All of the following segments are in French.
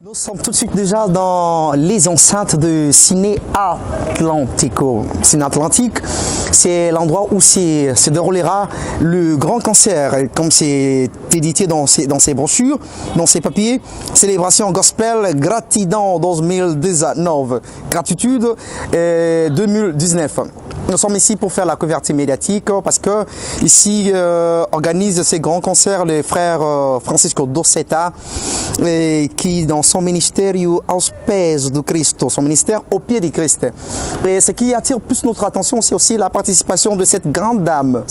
Nous sommes tout de suite déjà dans les enceintes de Ciné Atlantico. Ciné Atlantique, c'est l'endroit où se déroulera le grand concert, comme c'est édité dans ces brochures, dans ces papiers. Célébration gospel Gratidão 2019, gratitude 2019. Nous sommes ici pour faire la couverture médiatique parce que ici organise ces grands concerts les frères Francisco Dosseta qui dans son ministère aos pés do Cristo, son ministère au pied du Christ. Et ce qui attire plus notre attention, c'est aussi la participation de cette grande dame,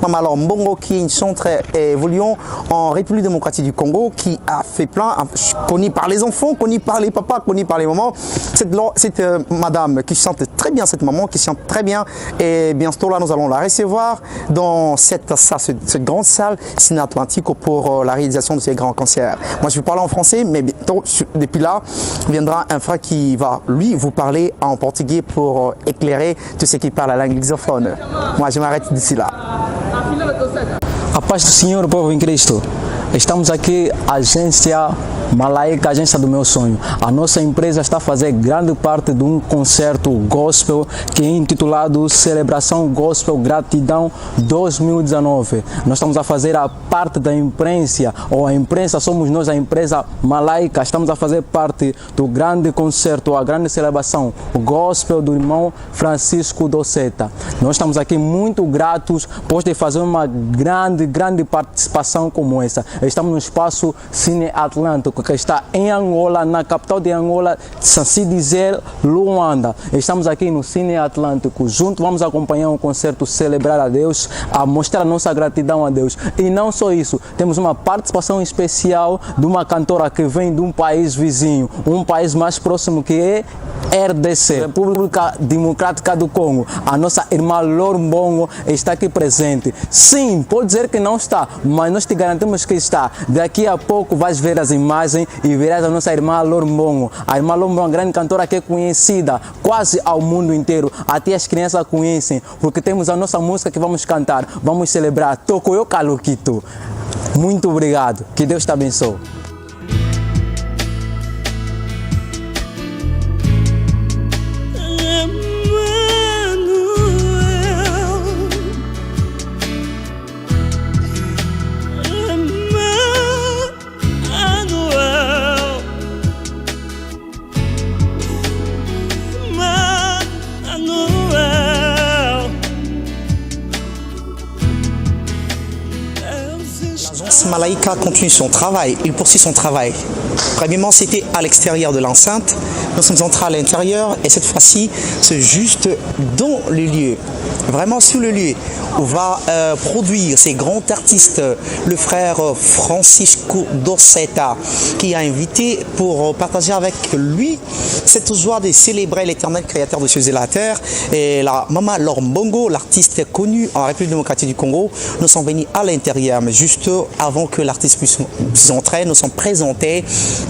Mama Laure Mbongo, qui est une chanteuse évoluant en République démocratique du Congo, qui a fait plein, connue par les enfants, connue par les papas, connue par les mamans. Cette madame qui chante très bien, cette maman qui chante très bien, et bientôt là nous allons la recevoir dans cette grande salle Ciné Atlantico pour la réalisation de ces grands concerts. Moi je vais parler en français, mais bientôt, depuis là viendra un frère qui va lui vous parler en portugais pour éclairer tout ce qui parle la langue lusophone. Moi je m'arrête d'ici là. A paz do Senhor, povo em Cristo. Estamos aqui, agência Malaika, agência do meu sonho. A nossa empresa está a fazer grande parte de um concerto gospel que é intitulado Celebração Gospel Gratidão 2019. Nós estamos a fazer a parte da imprensa, ou a imprensa somos nós, a empresa Malaika. Estamos a fazer parte do grande concerto, a grande celebração gospel do irmão Francisco Dosseta. Nós estamos aqui muito gratos por ter fazer uma grande participação como essa. Estamos no espaço Ciné Atlântico, que está em Angola, na capital de Angola, se dizer Luanda. Estamos aqui no Ciné Atlântico, junto vamos acompanhar um concerto, celebrar a Deus, a mostrar a nossa gratidão a Deus. E não só isso, temos uma participação especial de uma cantora que vem de um país vizinho, um país mais próximo que é RDC, República Democrática do Congo. A nossa irmã Laure Mbongo está aqui presente. Sim, pode dizer que não está, mas nós te garantimos que está. Daqui a pouco vais ver as imagens e verás a nossa irmã Laure Mbongo. A irmã Laure Mbongo é uma grande cantora que é conhecida quase ao mundo inteiro. Até as crianças a conhecem, porque temos a nossa música que vamos cantar. Vamos celebrar Tocoyo Calukito. Muito obrigado. Que Deus te abençoe. Malaika continue son travail, il poursuit son travail. Premièrement, c'était à l'extérieur de l'enceinte. Nous sommes entrés à l'intérieur et cette fois-ci, c'est juste dans le lieu, vraiment sur le lieu où va produire ces grands artistes, le frère Francisco Dosseta, qui a invité pour partager avec lui cette joie de célébrer l'éternel créateur de cieux et la terre. Et la Mama Laure Mbongo, l'artiste connu en République démocratique du Congo, nous sommes venus à l'intérieur, mais juste avant que l'artiste puisse entrer, nous sommes présentés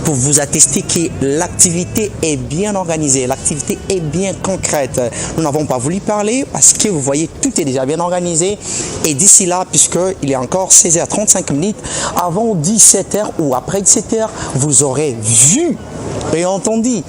pour vous attester que l'activité est bien organisée, l'activité est bien concrète. Nous n'avons pas voulu parler parce que vous voyez, tout est déjà bien organisé. Et d'ici là, puisqu'il est encore 16h35 minutes, avant 17h ou après 17h, vous aurez vu et entendu,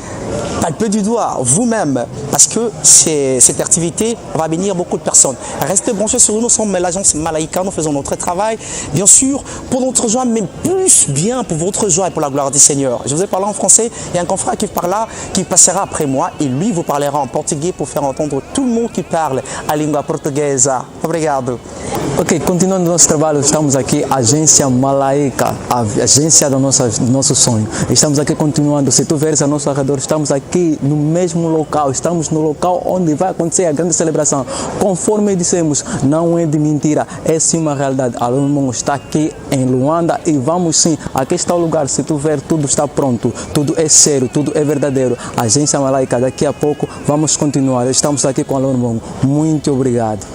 palpez du doigt vous-même, parce que cette activité va bénir beaucoup de personnes. Restez branchés sur nous, nous sommes l'agence Malaika, nous faisons notre travail, bien sûr, pour notre joie, mais plus bien pour votre joie et pour la gloire du Seigneur. Je vous ai parlé en français, il y a un confrère qui parle là, qui passera après moi, et lui vous parlera en portugais pour faire entendre tout le monde qui parle a língua portuguesa. Obrigado. Ok, continuando nosso trabalho, estamos aqui, agência Malaika, a agência do nosso sonho. Estamos aqui continuando, se tu veres ao nosso redor, estamos aqui no mesmo local, estamos no local onde vai acontecer a grande celebração. Conforme dissemos, não é de mentira, é sim uma realidade. A Laure Mbongo está aqui em Luanda e vamos sim, aqui está o lugar, se tu ver, tudo está pronto, tudo é sério, tudo é verdadeiro. A agência Malaika, daqui a pouco vamos continuar, estamos aqui com a Laure Mbongo. Muito obrigado.